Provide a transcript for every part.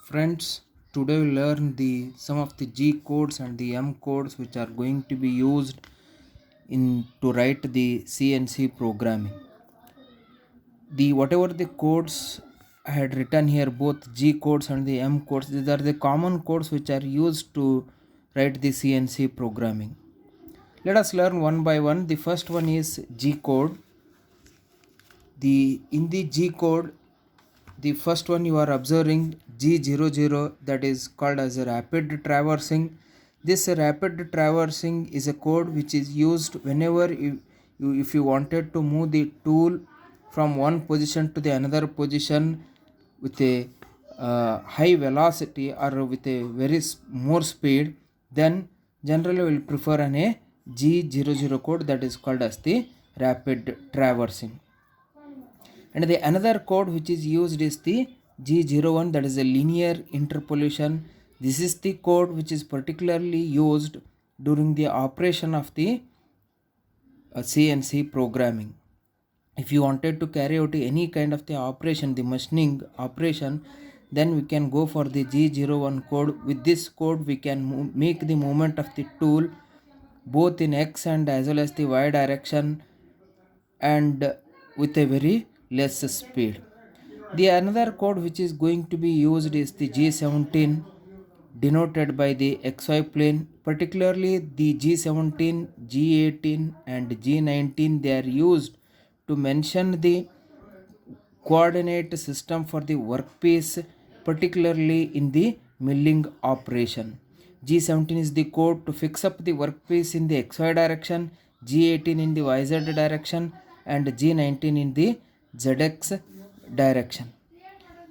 Friends, today we learn the some of the G codes and the M codes which are going to be used in to write the CNC programming. The whatever the codes I had written here, both G codes and the M codes, these are the common codes which are used to write the CNC programming. Let us learn one by one. The first one is G code. In the G code, the first one you are observing G00, that is called as a rapid traversing. This rapid traversing is a code which is used whenever if you wanted to move the tool from one position to the another position with a high velocity or with a very more speed, then generally will prefer a G00 code, that is called as the rapid traversing. And the another code which is used is the G01, that is a linear interpolation. This is the code which is particularly used during the operation of the CNC programming. If you wanted to carry out any kind of the operation, the machining operation, then we can go for the G01 code. With this code we can make the movement of the tool both in X and as well as the Y direction, and with a very less speed. The another code which is going to be used is the G17, denoted by the XY plane. Particularly the G17, G18 and G19, they are used to mention the coordinate system for the workpiece, particularly in the milling operation. G17 is the code to fix up the workpiece in the XY direction, G18 in the YZ direction, and G19 in the ZX direction.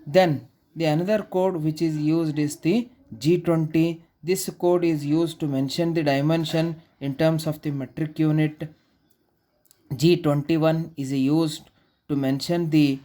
Then the another code which is used is the G20. This code is used to mention the dimension in terms of the metric unit. G21 is used to mention the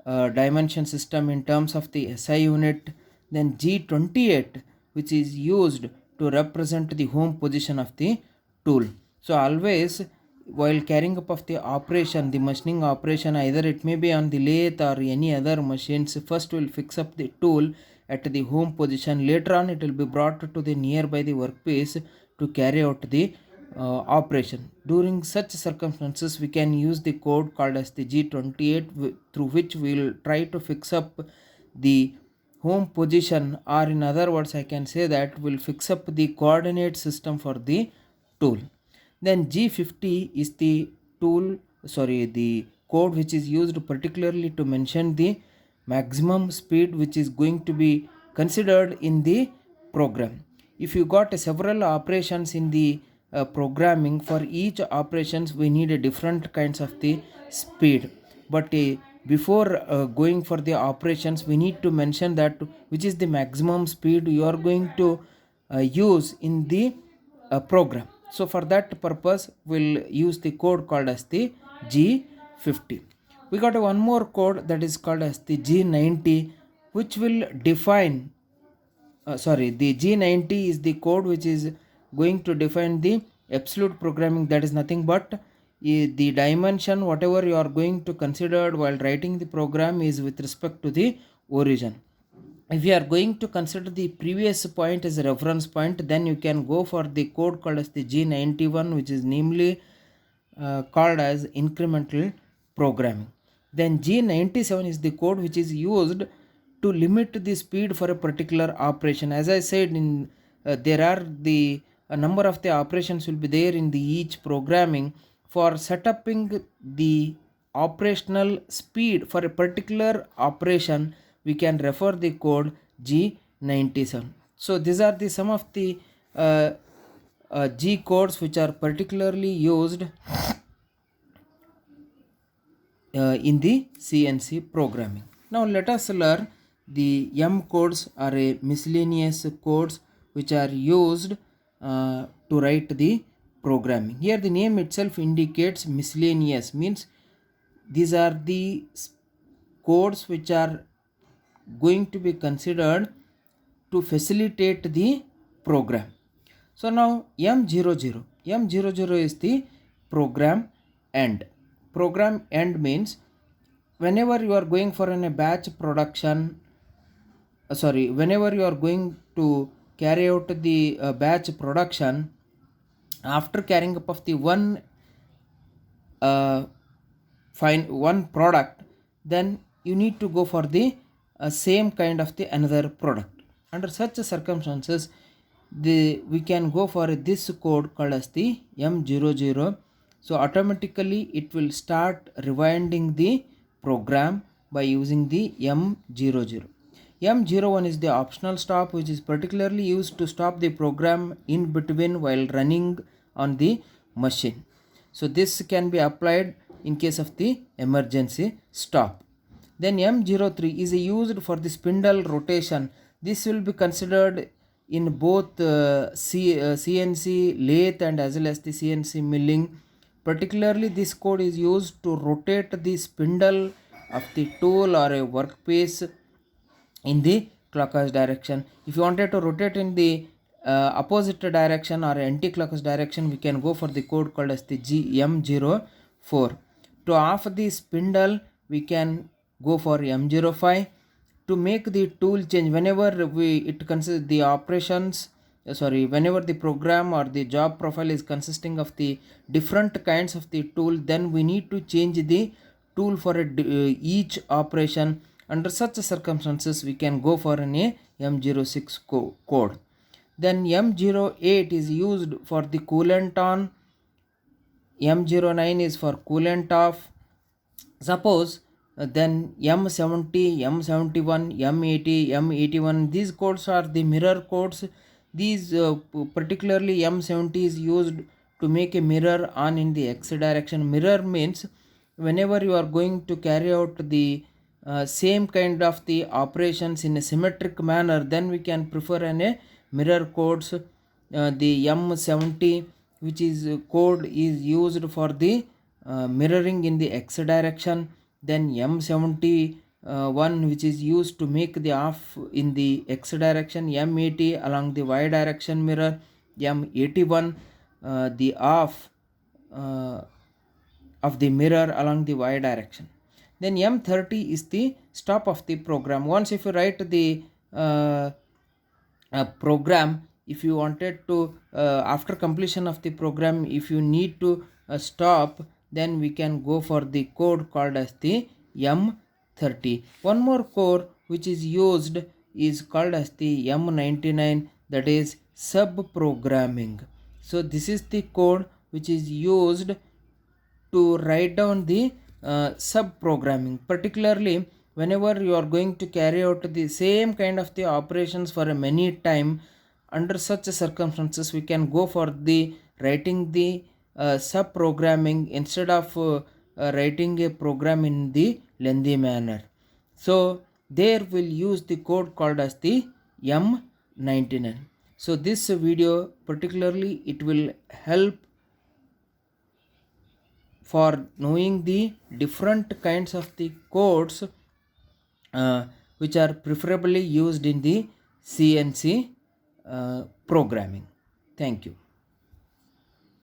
dimension system in terms of the SI unit. Then G28, which is used to represent the home position of the tool. So always while carrying up of the operation, the machining operation, either it may be on the lathe or any other machines, first we'll fix up the tool at the home position. Later on it will be brought to the nearby the workpiece to carry out the operation. During such circumstances we can use the code called as the G28, through which we will try to fix up the home position, or in other words I can say that we'll fix up the coordinate system for the tool. Then G50 is the the code which is used particularly to mention the maximum speed which is going to be considered in the program. If you got several operations in the programming, for each operations we need a different kinds of the speed, but before going for the operations we need to mention that which is the maximum speed you are going to use in the program. So for that purpose we'll use the code called as the G50. We got one more code that is called as the G90, which will define the G90 is the code which is going to define the absolute programming, that is nothing but the dimension whatever you are going to consider while writing the program is with respect to the origin. If you are going to consider the previous point as a reference point, then you can go for the code called as the G91, which is namely called as incremental programming. Then G97 is the code which is used to limit the speed for a particular operation. As I said, in there are the a number of the operations will be there in the each programming. For setting the operational speed for a particular operation, we can refer the code G97. So these are the some of the G codes which are particularly used in the CNC programming. Now let us learn the M codes are a miscellaneous codes which are used to write the programming. Here the name itself indicates miscellaneous, means these are the codes which are going to be considered to facilitate the program. So now M00 is the program end. Program end means whenever you are going for a batch production, whenever you are going to carry out the batch production, after carrying up of the uh, one product, then you need to go for the same kind of the another product. Under such circumstances, we can go for this code called as the M00. So automatically it will start rewinding the program by using the M00. M01 is the optional stop, which is particularly used to stop the program in between while running on the machine. So this can be applied in case of the emergency stop. Then M03 is used for the spindle rotation. This will be considered in both CNC lathe and as well as the CNC milling. Particularly this code is used to rotate the spindle of the tool or a workpiece in the clockwise direction. If you wanted to rotate in the opposite direction or anti-clockwise direction, we can go for the code called as the M04. To off the spindle, we can go for M05. To make the tool change, whenever it consists the operations, whenever the program or the job profile is consisting of the different kinds of the tool, then we need to change the tool for each operation. Under such circumstances, we can go for an M06 code. Then M08 is used for the coolant on, M09 is for coolant off. Suppose then M70, M71, M80, M81, these codes are the mirror codes. These particularly M70 is used to make a mirror on in the X direction. Mirror means whenever you are going to carry out the same kind of the operations in a symmetric manner, then we can prefer a mirror codes. The M70, which is code is used for the mirroring in the X direction. Then M71, which is used to make the off in the X direction. M80 along the Y direction mirror. M81 the off of the mirror along the Y direction. Then M30 is the stop of the program. Once if you write the program, if you wanted to after completion of the program, if you need to stop, then we can go for the code called as the M30. One more code which is used is called as the M99, that is sub programming. So this is the code which is used to write down the sub programming. Particularly whenever you are going to carry out the same kind of the operations for a many time, under such circumstances we can go for the writing the sub programming instead of writing a program in the lengthy manner. So there we'll use the code called as the M99. So this video particularly it will help for knowing the different kinds of the codes which are preferably used in the CNC programming. Thank you.